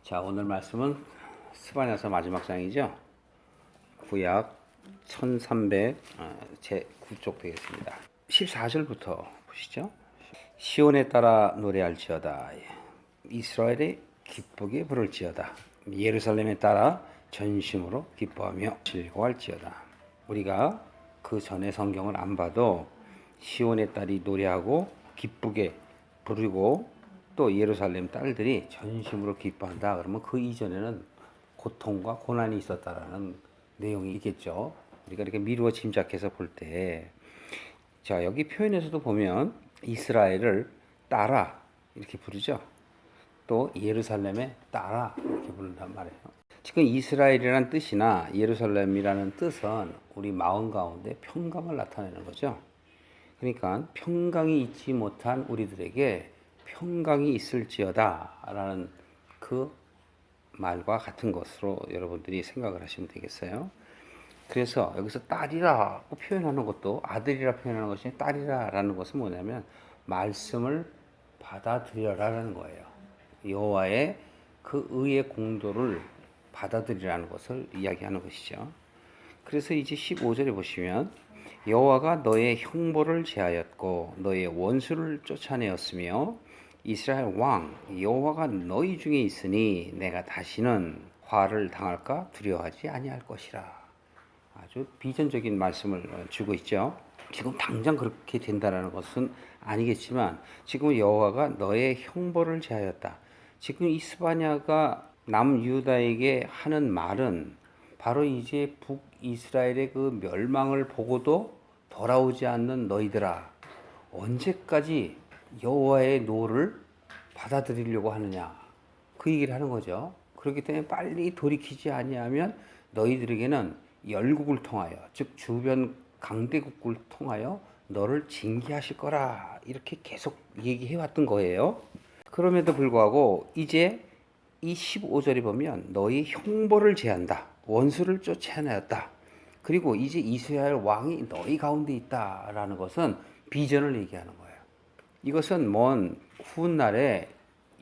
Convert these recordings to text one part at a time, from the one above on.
자, 오늘 말씀은 스바냐서 마지막 장이죠. 구약 1300 제9쪽 되겠습니다. 14절부터 보시죠. 시온에 따라 노래할지어다. 이스라엘에 기쁘게 부를지어다. 예루살렘에 따라 전심으로 기뻐하며 즐거워할지어다. 우리가 그 전에 성경을 안 봐도 시온의 딸이 노래하고 기쁘게 부르고 또 예루살렘 딸들이 전심으로 기뻐한다. 그러면 그 이전에는 고통과 고난이 있었다라는 내용이 있겠죠. 우리가 이렇게 미루어 짐작해서 볼 때, 자, 여기 표현에서도 보면 이스라엘을 따라 이렇게 부르죠. 또 예루살렘에 따라 이렇게 부른단 말이에요. 지금 이스라엘이라는 뜻이나 예루살렘이라는 뜻은 우리 마음 가운데 평강을 나타내는 거죠. 그러니까 평강이 있지 못한 우리들에게 평강이 있을지어다 라는 그 말과 같은 것으로 여러분들이 생각을 하시면 되겠어요. 그래서 여기서 딸이라고 표현하는 것도 아들이라 표현하는 것이 딸이라 라는 것은 뭐냐면 말씀을 받아들여라는 거예요. 여호와의 그 의의 공도를 받아들이라는 것을 이야기하는 것이죠. 그래서 이제 15절에 보시면 여호와가 너의 형벌을 제하였고 너의 원수를 쫓아내었으며 이스라엘 왕 여호와가 너희 중에 있으니 내가 다시는 화를 당할까 두려워하지 아니할 것이라. 아주 비전적인 말씀을 주고 있죠. 지금 당장 그렇게 된다라는 것은 아니겠지만 지금 여호와가 너의 형벌을 제하였다. 지금 이스바냐가 남유다에게 하는 말은 바로 이제 북이스라엘의 그 멸망을 보고도 돌아오지 않는 너희들아, 언제까지 여호와의 노를 받아들이려고 하느냐, 그 얘기를 하는 거죠. 그렇기 때문에 빨리 돌이키지 아니하면 너희들에게는 열국을 통하여, 즉 주변 강대국을 통하여 너를 징계하실 거라, 이렇게 계속 얘기해 왔던 거예요. 그럼에도 불구하고 이제 이 15절에 보면 너희 형벌을 제한다, 원수를 쫓아내었다, 그리고 이제 이스라엘 왕이 너희 가운데 있다라는 것은 비전을 얘기하는 거예요. 이것은 먼 훗날에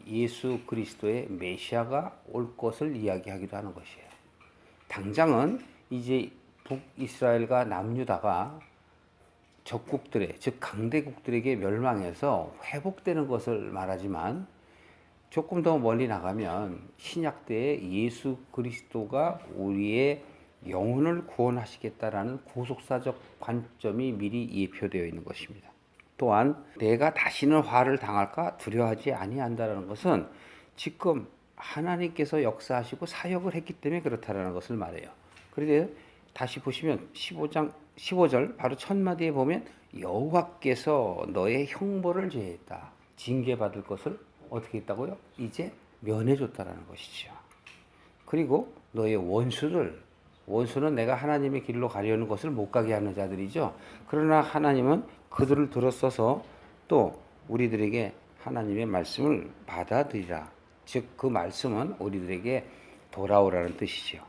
예수 그리스도의 메시아가 올 것을 이야기하기도 하는 것이에요. 당장은 이제 북이스라엘과 남유다가 적국들의, 즉 강대국들에게 멸망해서 회복되는 것을 말하지만 조금 더 멀리 나가면 신약 때에 예수 그리스도가 우리의 영혼을 구원하시겠다라는 구속사적 관점이 미리 예표되어 있는 것입니다. 또한 내가 다시는 화를 당할까 두려워하지 아니한다라는 것은 지금 하나님께서 역사하시고 사역을 했기 때문에 그렇다라는 것을 말해요. 그런데 다시 보시면 15절 바로 첫 마디에 보면 여호와께서 너의 형벌을 제했다. 징계받을 것을 어떻게 했다고요? 이제 면해줬다라는 것이죠. 그리고 너의 원수는 내가 하나님의 길로 가려는 것을 못 가게 하는 자들이죠. 그러나 하나님은 그들을 들어서서 또 우리들에게 하나님의 말씀을 받아들이라. 즉 그 말씀은 우리들에게 돌아오라는 뜻이죠.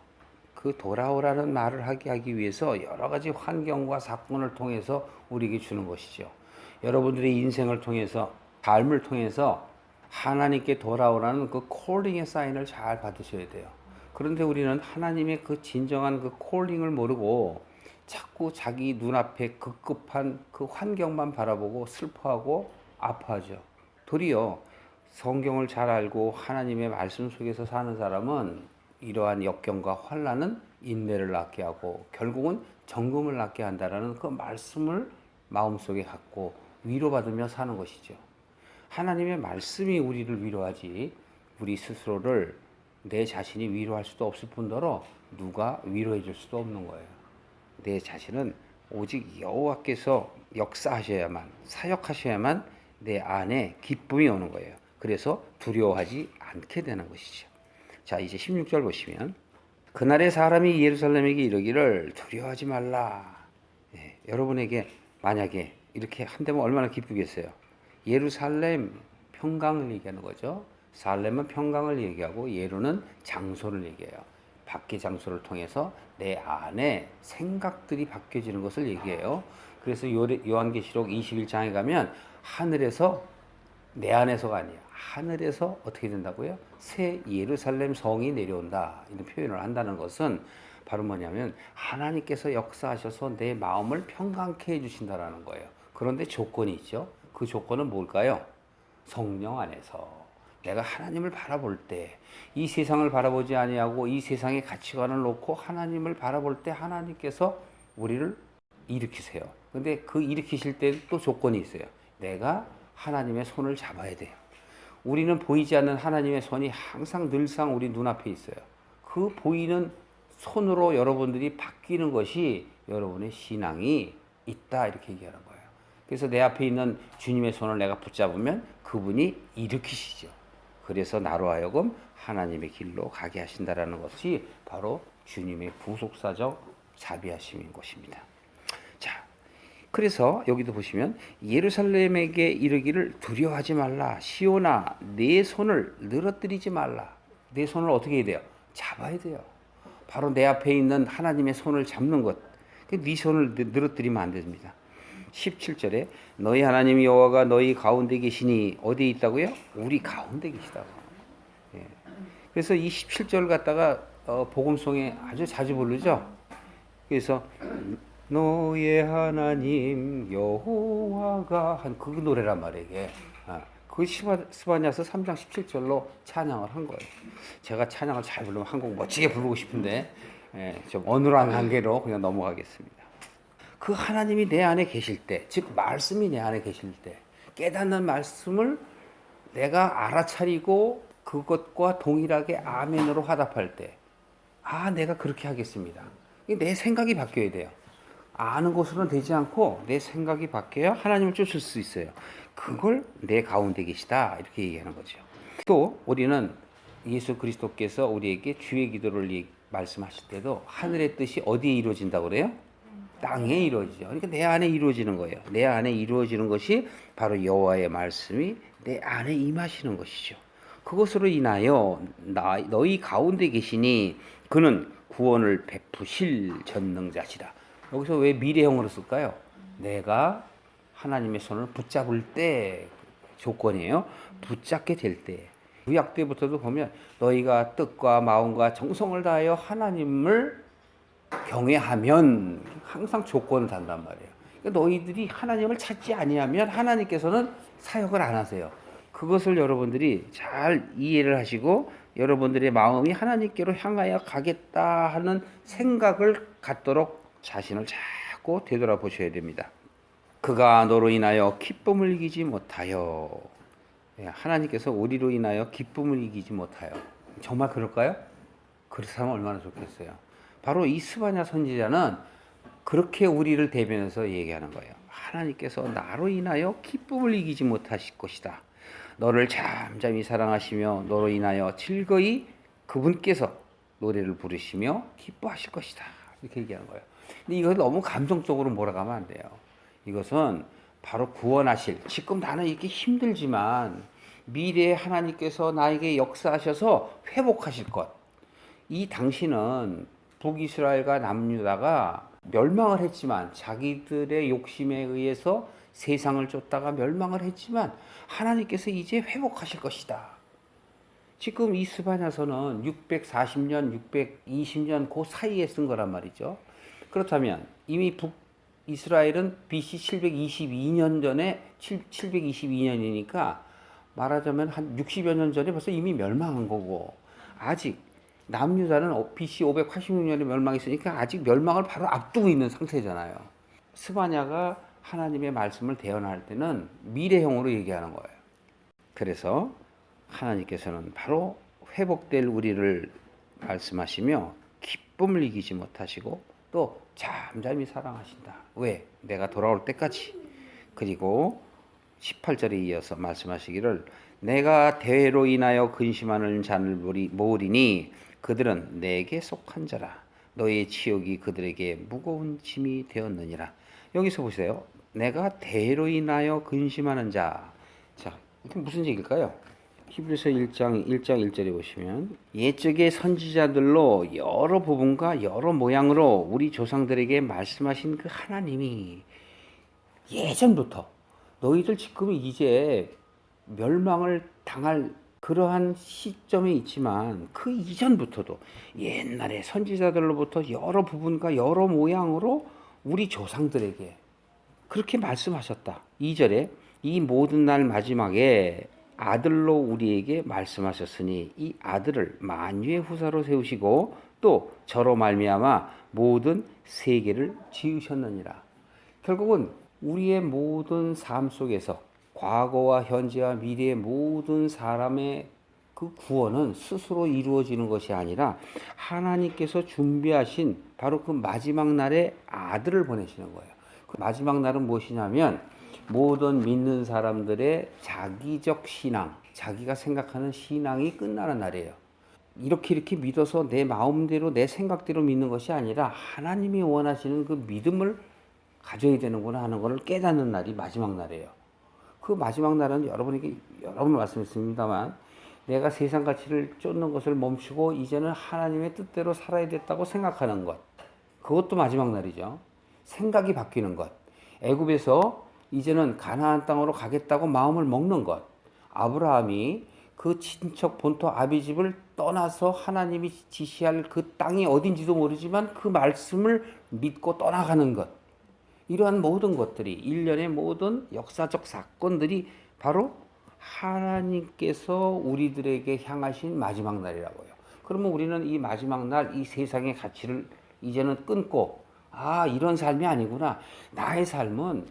그 돌아오라는 말을 하기 위해서 여러 가지 환경과 사건을 통해서 우리에게 주는 것이죠. 여러분들의 인생을 통해서, 삶을 통해서 하나님께 돌아오라는 그 콜링의 사인을 잘 받으셔야 돼요. 그런데 우리는 하나님의 그 진정한 그 콜링을 모르고 자꾸 자기 눈앞에 급급한 그 환경만 바라보고 슬퍼하고 아파하죠. 도리어 성경을 잘 알고 하나님의 말씀 속에서 사는 사람은 이러한 역경과 환난은 인내를 낳게 하고 결국은 정금을 낳게 한다라는 그 말씀을 마음속에 갖고 위로받으며 사는 것이죠. 하나님의 말씀이 우리를 위로하지 우리 스스로를 내 자신이 위로할 수도 없을 뿐더러 누가 위로해 줄 수도 없는 거예요. 내 자신은 오직 여호와께서 역사하셔야만, 사역하셔야만 내 안에 기쁨이 오는 거예요. 그래서 두려워하지 않게 되는 것이죠. 자, 이제 16절 보시면 그날에 사람이 예루살렘에게 이르기를 두려워하지 말라. 여러분에게 만약에 이렇게 한다면 얼마나 기쁘겠어요. 예루살렘 평강을 얘기하는 거죠. 살렘은 평강을 얘기하고 예루는 장소를 얘기해요. 밖의 장소를 통해서 내 안에 생각들이 바뀌어지는 것을 얘기해요. 그래서 요한계시록 21장에 가면 하늘에서 내 안에서가 아니에요. 하늘에서 어떻게 된다고요? 새 예루살렘 성이 내려온다. 이런 표현을 한다는 것은 바로 뭐냐면 하나님께서 역사하셔서 내 마음을 평강케 해주신다라는 거예요. 그런데 조건이 있죠. 그 조건은 뭘까요? 성령 안에서 내가 하나님을 바라볼 때 이 세상을 바라보지 아니하고 이 세상의 가치관을 놓고 하나님을 바라볼 때 하나님께서 우리를 일으키세요. 근데 그 일으키실 때 또 조건이 있어요. 내가 하나님의 손을 잡아야 돼요. 우리는 보이지 않는 하나님의 손이 항상 늘상 우리 눈앞에 있어요. 그 보이는 손으로 여러분들이 바뀌는 것이 여러분의 신앙이 있다 이렇게 얘기하는 거예요. 그래서 내 앞에 있는 주님의 손을 내가 붙잡으면 그분이 일으키시죠. 그래서 나로 하여금 하나님의 길로 가게 하신다라는 것이 바로 주님의 구속사적 자비하심인 것입니다. 자, 그래서 여기도 보시면 예루살렘에게 이르기를 두려워하지 말라. 시온아 내 손을 늘어뜨리지 말라. 내 손을 어떻게 해야 돼요? 잡아야 돼요. 바로 내 앞에 있는 하나님의 손을 잡는 것. 네 손을 늘어뜨리면 안 됩니다. 17절에 너희 하나님 여호와가 너희 가운데 계시니 어디에 있다고요? 우리 가운데 계시다고. 예. 그래서 이 17절 갖다가 복음송에 아주 자주 부르죠. 그래서 너의 하나님 여호와가 한 그 노래란 말이에요. 이게. 그 스바냐서 3장 17절로 찬양을 한 거예요. 제가 찬양을 잘 부르면 한 곡 멋지게 부르고 싶은데 좀 어눌한 관계로 그냥 넘어가겠습니다. 그 하나님이 내 안에 계실 때, 즉 말씀이 내 안에 계실 때 깨닫는 말씀을 내가 알아차리고 그것과 동일하게 아멘으로 화답할 때 내가 그렇게 하겠습니다. 내 생각이 바뀌어야 돼요. 아는 것으로는 되지 않고 내 생각이 바뀌어야 하나님을 쫓을 수 있어요. 그걸 내 가운데 계시다 이렇게 얘기하는 거죠. 또 우리는 예수 그리스도께서 우리에게 주의 기도를 말씀하실 때도 하늘의 뜻이 어디에 이루어진다고 그래요? 땅에 이루어지죠. 그러니까 내 안에 이루어지는 거예요. 내 안에 이루어지는 것이 바로 여호와의 말씀이 내 안에 임하시는 것이죠. 그것으로 인하여 너희 가운데 계시니 그는 구원을 베푸실 전능자시다. 여기서 왜 미래형으로 쓸까요? 내가 하나님의 손을 붙잡을 때 조건이에요. 붙잡게 될 때. 구약 때부터도 보면 너희가 뜻과 마음과 정성을 다하여 하나님을 경외하면 항상 조건을 단단 말이에요. 그러니까 너희들이 하나님을 찾지 아니하면 하나님께서는 사역을 안 하세요. 그것을 여러분들이 잘 이해를 하시고 여러분들의 마음이 하나님께로 향하여 가겠다 하는 생각을 갖도록 자신을 자꾸 되돌아보셔야 됩니다. 그가 너로 인하여 기쁨을 이기지 못하여. 하나님께서 우리로 인하여 기쁨을 이기지 못하여. 정말 그럴까요? 그렇다면 얼마나 좋겠어요. 바로 이 스바냐 선지자는 그렇게 우리를 대변해서 얘기하는 거예요. 하나님께서 나로 인하여 기쁨을 이기지 못하실 것이다. 너를 잠잠히 사랑하시며 너로 인하여 즐거이 그분께서 노래를 부르시며 기뻐하실 것이다. 이렇게 얘기하는 거예요. 근데 이걸 너무 감정적으로 몰아가면 안 돼요. 이것은 바로 구원하실, 지금 나는 이렇게 힘들지만 미래에 하나님께서 나에게 역사하셔서 회복하실 것. 이 당신은 북이스라엘과 남유다가 멸망을 했지만 자기들의 욕심에 의해서 세상을 쫓다가 멸망을 했지만 하나님께서 이제 회복하실 것이다. 지금 이 스바냐서는 640년, 620년 그 사이에 쓴 거란 말이죠. 그렇다면 이미 북이스라엘은 BC 722년 전에 722년이니까 말하자면 한 60여 년 전에 벌써 이미 멸망한 거고 아직 남유다는 BC 586년에 멸망했으니까 아직 멸망을 바로 앞두고 있는 상태잖아요. 스바냐가 하나님의 말씀을 대언할 때는 미래형으로 얘기하는 거예요. 그래서 하나님께서는 바로 회복될 우리를 말씀하시며 기쁨을 이기지 못하시고 또 잠잠히 사랑하신다. 왜? 내가 돌아올 때까지. 그리고 18절에 이어서 말씀하시기를 내가 대회로 인하여 근심하는 자를 모으리니 그들은 내게 속한 자라. 너의 치욕이 그들에게 무거운 짐이 되었느니라. 여기서 보세요. 내가 대회로 인하여 근심하는 자. 자, 이게 무슨 얘기일까요? 히브리서 1장 1절에 보시면 옛적의 선지자들로 여러 부분과 여러 모양으로 우리 조상들에게 말씀하신 그 하나님이 예전부터 너희들 지금 이제 멸망을 당할 그러한 시점에 있지만 그 이전부터도 옛날에 선지자들로부터 여러 부분과 여러 모양으로 우리 조상들에게 그렇게 말씀하셨다. 2절에 이 모든 날 마지막에 아들로 우리에게 말씀하셨으니 이 아들을 만유의 후사로 세우시고 또 저로 말미암아 모든 세계를 지으셨느니라. 결국은 우리의 모든 삶 속에서 과거와 현재와 미래의 모든 사람의 그 구원은 스스로 이루어지는 것이 아니라 하나님께서 준비하신 바로 그 마지막 날에 아들을 보내시는 거예요. 그 마지막 날은 무엇이냐면 모든 믿는 사람들의 자기적 신앙, 자기가 생각하는 신앙이 끝나는 날이에요. 이렇게 믿어서 내 마음대로 내 생각대로 믿는 것이 아니라 하나님이 원하시는 그 믿음을 가져야 되는구나 하는 것을 깨닫는 날이 마지막 날이에요. 그 마지막 날은 여러분에게 여러 번 말씀했습니다만 내가 세상 가치를 쫓는 것을 멈추고 이제는 하나님의 뜻대로 살아야 됐다고 생각하는 것. 그것도 마지막 날이죠. 생각이 바뀌는 것. 애굽에서 이제는 가나안 땅으로 가겠다고 마음을 먹는 것. 아브라함이 그 친척 본토 아비집을 떠나서 하나님이 지시할 그 땅이 어딘지도 모르지만 그 말씀을 믿고 떠나가는 것. 이러한 모든 것들이 일련의 모든 역사적 사건들이 바로 하나님께서 우리들에게 향하신 마지막 날이라고요. 그러면 우리는 이 마지막 날 이 세상의 가치를 이제는 끊고 이런 삶이 아니구나. 나의 삶은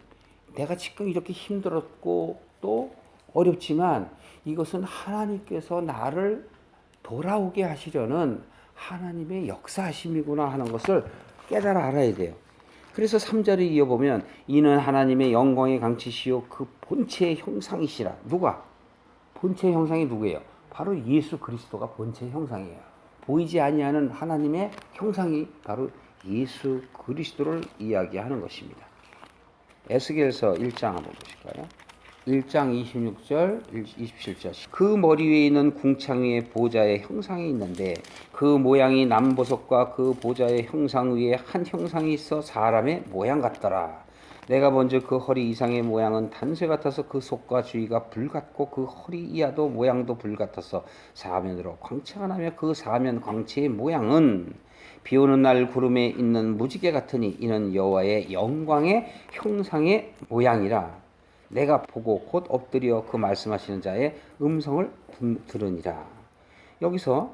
내가 지금 이렇게 힘들었고 또 어렵지만 이것은 하나님께서 나를 돌아오게 하시려는 하나님의 역사하심이구나 하는 것을 깨달아 알아야 돼요. 그래서 3절을 이어보면 이는 하나님의 영광의 강치시요 그 본체의 형상이시라. 누가? 본체의 형상이 누구예요? 바로 예수 그리스도가 본체의 형상이에요. 보이지 아니하는 하나님의 형상이 바로 예수 그리스도를 이야기하는 것입니다. 에스겔서 1장 한번 보실까요? 1장 26절, 27절. 그 머리 위에 있는 궁창 위에 보좌의 형상이 있는데 그 모양이 남보석과 그 보좌의 형상 위에 한 형상이 있어 사람의 모양 같더라. 내가 먼저 그 허리 이상의 모양은 단쇠 같아서 그 속과 주위가 불 같고 그 허리 이하도 모양도 불 같아서 사면으로 광채가 나며 그 사면 광채의 모양은 비오는 날 구름에 있는 무지개 같으니 이는 여호와의 영광의 형상의 모양이라. 내가 보고 곧 엎드려 그 말씀하시는 자의 음성을 들으니라. 여기서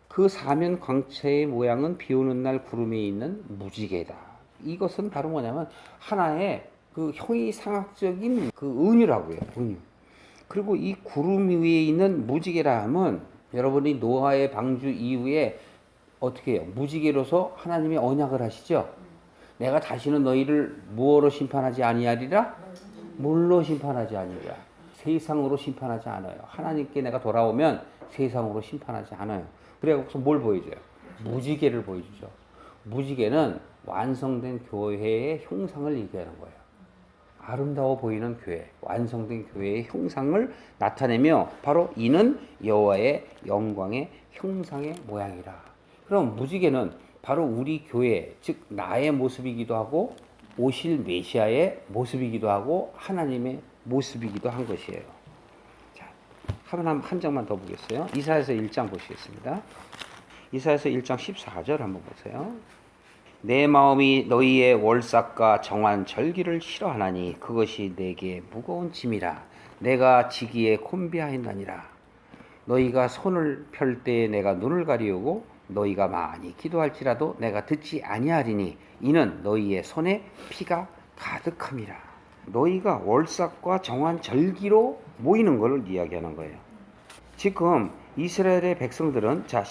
그 사면 광채의 모양은 비오는 날 구름에 있는 무지개다. 이것은 바로 뭐냐면 하나의 그 형이상학적인 그 은유라고요. 은유. 그리고 이 구름 위에 있는 무지개라 하면 여러분이 노아의 방주 이후에 어떻게 해요? 무지개로서 하나님이 언약을 하시죠. 내가 다시는 너희를 무엇으로 심판하지 아니하리라? 물로 심판하지 아니하리라. 세상으로 심판하지 않아요. 하나님께 내가 돌아오면 세상으로 심판하지 않아요. 그래서 뭘 보여줘요? 무지개를 보여주죠. 무지개는 완성된 교회의 형상을 얘기하는 거예요. 아름다워 보이는 교회, 완성된 교회의 형상을 나타내며 바로 이는 여호와의 영광의 형상의 모양이라. 그럼 무지개는 바로 우리 교회, 즉 나의 모습이기도 하고 오실 메시아의 모습이기도 하고 하나님의 모습이기도 한 것이에요. 자, 한 장만 더 보겠어요. 이사야서 1장 보시겠습니다. 이사야서 1장 14절 한번 보세요. 내 마음이 너희의 월삭과 정한 절기를 싫어하나니 그것이 내게 무거운 짐이라. 내가 지기에 곤비하였나니라. 너희가 손을 펼 때에 내가 눈을 가리우고 너희가 많이 기도할지라도 내가 듣지 아니하리니 이는 너희의 손에 피가 가득함이라. 너희가 월삭과 정한 절기로 모이는 것을 이야기하는 거예요. 지금 이스라엘의 백성들은 자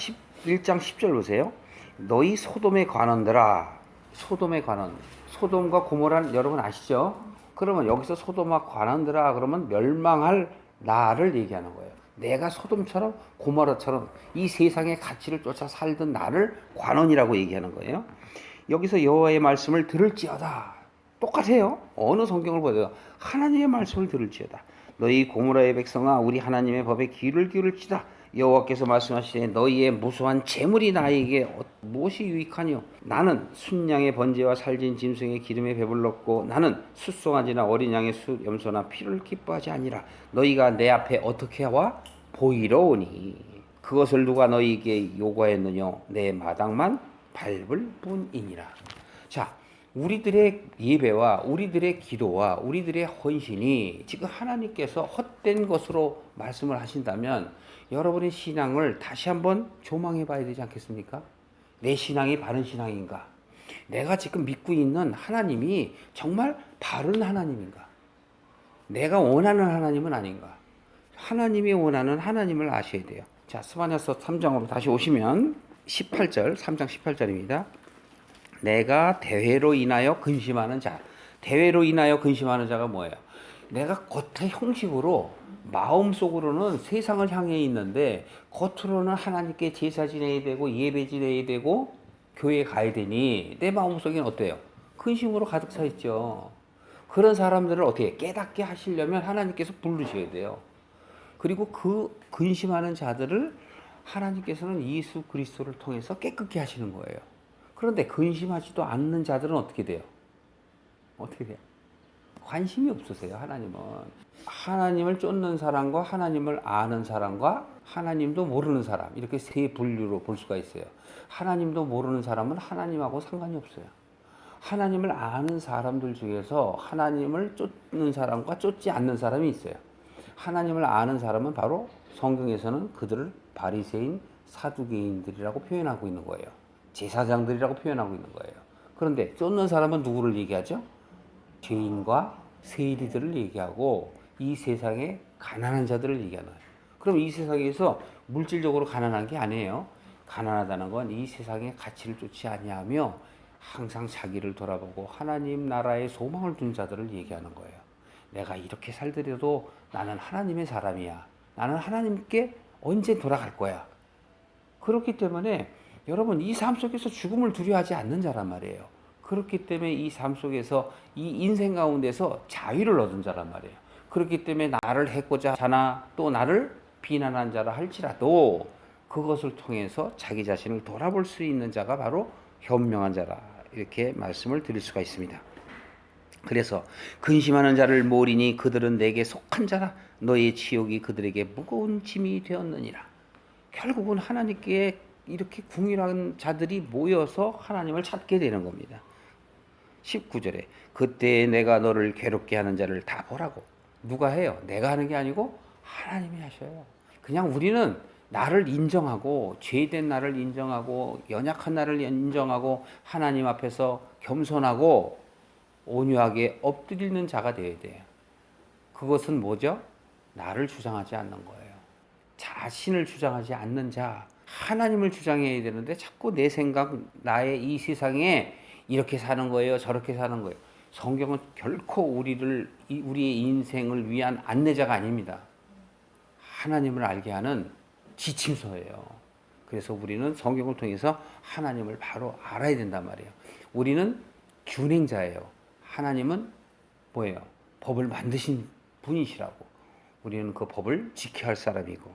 1장 10절 보세요. 너희 소돔의 관원들아. 소돔의 관원. 소돔과 고모라는 여러분 아시죠? 그러면 여기서 소돔과 관원들아 그러면 멸망할 나를 얘기하는 거예요. 내가 소돔처럼 고모라처럼 이 세상의 가치를 쫓아 살던 나를 관원이라고 얘기하는 거예요. 여기서 여호와의 말씀을 들을지어다. 똑같아요. 어느 성경을 보여도 하나님의 말씀을 들을지어다. 너희 고모라의 백성아 우리 하나님의 법에 귀를 기울일지다. 여호와께서 말씀하시되 너희의 무수한 재물이 나에게 무엇이 유익하뇨? 나는 순양의 번제와 살진 짐승의 기름에 배불렀고 나는 숫송아지나 어린 양의 염소나 피를 기뻐하지 아니라 너희가 내 앞에 어떻게 와 보이러 오니 그것을 누가 너희에게 요구하였느냐? 내 마당만 밟을 뿐이니라. 자, 우리들의 예배와 우리들의 기도와 우리들의 헌신이 지금 하나님께서 헛된 것으로 말씀을 하신다면 여러분의 신앙을 다시 한번 조망해 봐야 되지 않겠습니까? 내 신앙이 바른 신앙인가? 내가 지금 믿고 있는 하나님이 정말 바른 하나님인가? 내가 원하는 하나님은 아닌가? 하나님이 원하는 하나님을 아셔야 돼요. 자, 스바냐서 3장으로 다시 오시면 18절, 3장 18절입니다. 내가 대회로 인하여 근심하는 자. 대회로 인하여 근심하는 자가 뭐예요? 내가 겉의 형식으로 마음속으로는 세상을 향해 있는데 겉으로는 하나님께 제사 지내야 되고 예배 지내야 되고 교회 가야 되니 내 마음속에는 어때요? 근심으로 가득 차 있죠. 그런 사람들을 어떻게 깨닫게 하시려면 하나님께서 부르셔야 돼요. 그리고 그 근심하는 자들을 하나님께서는 예수 그리스도를 통해서 깨끗게 하시는 거예요. 그런데 근심하지도 않는 자들은 어떻게 돼요? 어떻게 돼요? 관심이 없으세요. 하나님은. 하나님을 쫓는 사람과 하나님을 아는 사람과 하나님도 모르는 사람, 이렇게 세 분류로 볼 수가 있어요. 하나님도 모르는 사람은 하나님하고 상관이 없어요. 하나님을 아는 사람들 중에서 하나님을 쫓는 사람과 쫓지 않는 사람이 있어요. 하나님을 아는 사람은 바로 성경에서는 그들을 바리새인, 사두개인들이라고 표현하고 있는 거예요. 제사장들이라고 표현하고 있는 거예요. 그런데 쫓는 사람은 누구를 얘기하죠? 죄인과 세리들을 얘기하고 이 세상의 가난한 자들을 얘기하는 거예요. 그럼 이 세상에서 물질적으로 가난한 게 아니에요. 가난하다는 건 이 세상의 가치를 쫓지 아니하며 항상 자기를 돌아보고 하나님 나라의 소망을 둔 자들을 얘기하는 거예요. 내가 이렇게 살더라도 나는 하나님의 사람이야. 나는 하나님께 언제 돌아갈 거야. 그렇기 때문에 여러분 이 삶 속에서 죽음을 두려워하지 않는 자란 말이에요. 그렇기 때문에 이 삶 속에서 이 인생 가운데서 자유를 얻은 자란 말이에요. 그렇기 때문에 나를 해코자 하나 또 나를 비난한 자라 할지라도 그것을 통해서 자기 자신을 돌아볼 수 있는 자가 바로 현명한 자라 이렇게 말씀을 드릴 수가 있습니다. 그래서 근심하는 자를 모으리니 그들은 내게 속한 자라 너의 치욕이 그들에게 무거운 짐이 되었느니라. 결국은 하나님께 이렇게 궁일한 자들이 모여서 하나님을 찾게 되는 겁니다. 19절에 그때 내가 너를 괴롭게 하는 자를 다 보라고. 누가 해요? 내가 하는 게 아니고 하나님이 하셔요. 그냥 우리는 나를 인정하고 죄된 나를 인정하고 연약한 나를 인정하고 하나님 앞에서 겸손하고 온유하게 엎드리는 자가 되어야 돼요. 그것은 뭐죠? 나를 주장하지 않는 거예요. 자신을 주장하지 않는 자, 하나님을 주장해야 되는데 자꾸 내 생각, 나의 이 세상에 이렇게 사는 거예요, 저렇게 사는 거예요. 성경은 결코 우리의 인생을 위한 안내자가 아닙니다. 하나님을 알게 하는 지침서예요. 그래서 우리는 성경을 통해서 하나님을 바로 알아야 된단 말이에요. 우리는 균행자예요. 하나님은 뭐예요? 법을 만드신 분이시라고. 우리는 그 법을 지켜야 할 사람이고,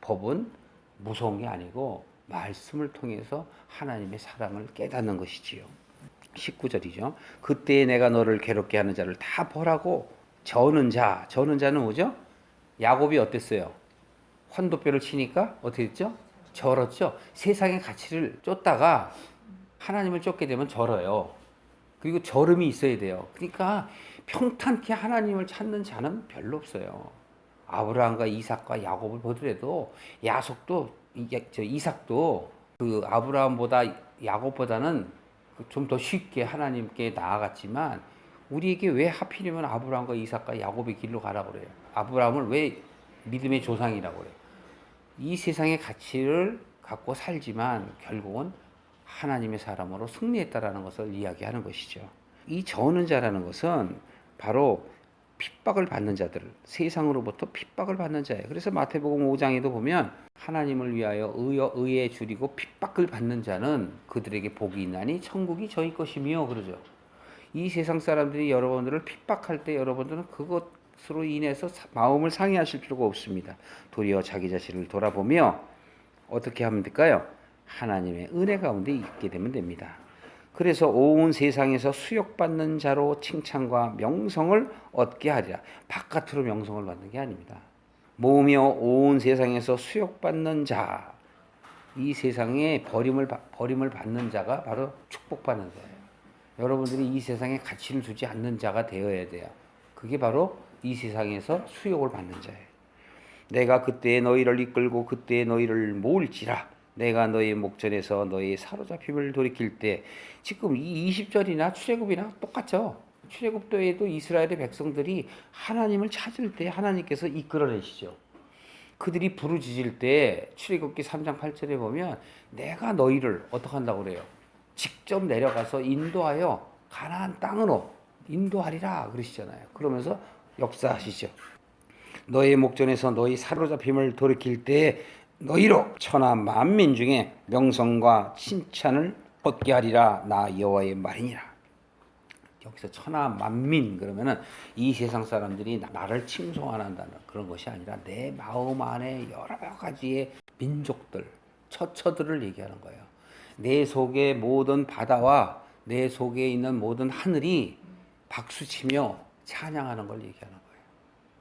법은 무서운 게 아니고 말씀을 통해서 하나님의 사랑을 깨닫는 것이지요. 19절이죠. 그때 내가 너를 괴롭게 하는 자를 다 보라고. 저는 자는 뭐죠? 야곱이 어땠어요? 환도뼈를 치니까 어떻게 됐죠? 절었죠. 세상의 가치를 쫓다가 하나님을 쫓게 되면 절어요. 그리고 절음이 있어야 돼요. 그러니까 평탄케 하나님을 찾는 자는 별로 없어요. 아브라함과 이삭과 야곱을 보더라도 이삭도 그 아브라함보다 야곱보다는 좀 더 쉽게 하나님께 나아갔지만 우리에게 왜 하필이면 아브라함과 이삭과 야곱의 길로 가라고 그래요? 아브라함을 왜 믿음의 조상이라고 그래요? 이 세상의 가치를 갖고 살지만 결국은 하나님의 사람으로 승리했다라는 것을 이야기하는 것이죠. 이 저는 자라는 것은 바로 핍박을 받는 자들, 세상으로부터 핍박을 받는 자예요. 그래서 마태복음 5장에도 보면 하나님을 위하여 의에 줄이고 핍박을 받는 자는 그들에게 복이 있나니 천국이 저희 것이며 그러죠. 이 세상 사람들이 여러분들을 핍박할 때 여러분들은 그것 것으로 인해서 마음을 상해하실 필요가 없습니다. 도리어 자기 자신을 돌아보며 어떻게 하면 될까요? 하나님의 은혜 가운데 있게 되면 됩니다. 그래서 온 세상에서 수욕받는 자로 칭찬과 명성을 얻게 하리라. 바깥으로 명성을 받는 게 아닙니다. 모으며 온 세상에서 수욕받는 자, 이 세상에 버림을 받는 자가 바로 축복받는 자예요. 여러분들이 이 세상에 가치를 두지 않는 자가 되어야 돼요. 그게 바로 이 세상에서 수욕을 받는 자예요. 내가 그때에 너희를 이끌고 그때에 너희를 모을지라. 내가 너희 목전에서 너희 사로잡힘을 돌이킬 때, 지금 이 20절이나 출애굽이나 똑같죠. 출애굽 때에도 이스라엘의 백성들이 하나님을 찾을 때 하나님께서 이끌어내시죠. 그들이 부르짖을 때 출애굽기 3장 8절에 보면 내가 너희를 어떻게 한다고 그래요? 직접 내려가서 인도하여 가나안 땅으로 인도하리라 그러시잖아요. 그러면서 역사하시죠. 너희 목전에서 너희 사로잡힘을 돌이킬 때 너희로 천하 만민 중에 명성과 칭찬을 얻게 하리라. 나 여호와의 말이니라. 여기서 천하 만민 그러면은 이 세상 사람들이 나를 칭송한다는 그런 것이 아니라 내 마음 안에 여러 가지의 민족들, 처처들을 얘기하는 거예요. 내 속의 모든 바다와 내 속에 있는 모든 하늘이 박수치며 찬양하는 걸 얘기하는 거예요.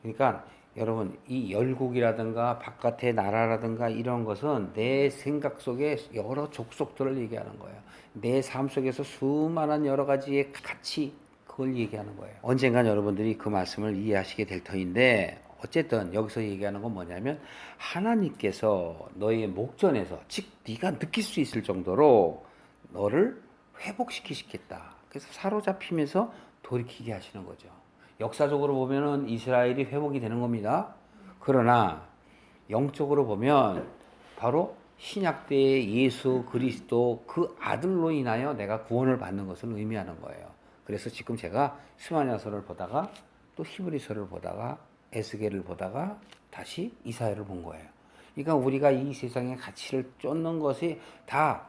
그러니까 여러분, 이 열국이라든가 바깥의 나라라든가 이런 것은 내 생각 속에 여러 족속들을 얘기하는 거예요. 내 삶 속에서 수많은 여러 가지의 가치, 그걸 얘기하는 거예요. 언젠간 여러분들이 그 말씀을 이해하시게 될 터인데, 어쨌든 여기서 얘기하는 건 뭐냐면 하나님께서 너의 목전에서, 즉 네가 느낄 수 있을 정도로 너를 회복시키시겠다. 그래서 사로잡히면서 돌이키게 하시는 거죠. 역사적으로 보면은 이스라엘이 회복이 되는 겁니다. 그러나 영적으로 보면 바로 신약 때의 예수 그리스도 그 아들로 인하여 내가 구원을 받는 것을 의미하는 거예요. 그래서 지금 제가 스마냐서를 보다가 또 히브리서를 보다가 에스겔을 보다가 다시 이사야를 본 거예요. 그러니까 우리가 이 세상의 가치를 쫓는 것이 다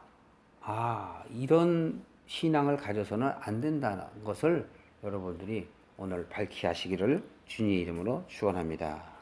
이런 신앙을 가져서는 안 된다는 것을 여러분들이 오늘 밝히 하시기를 주님의 이름으로 축원합니다.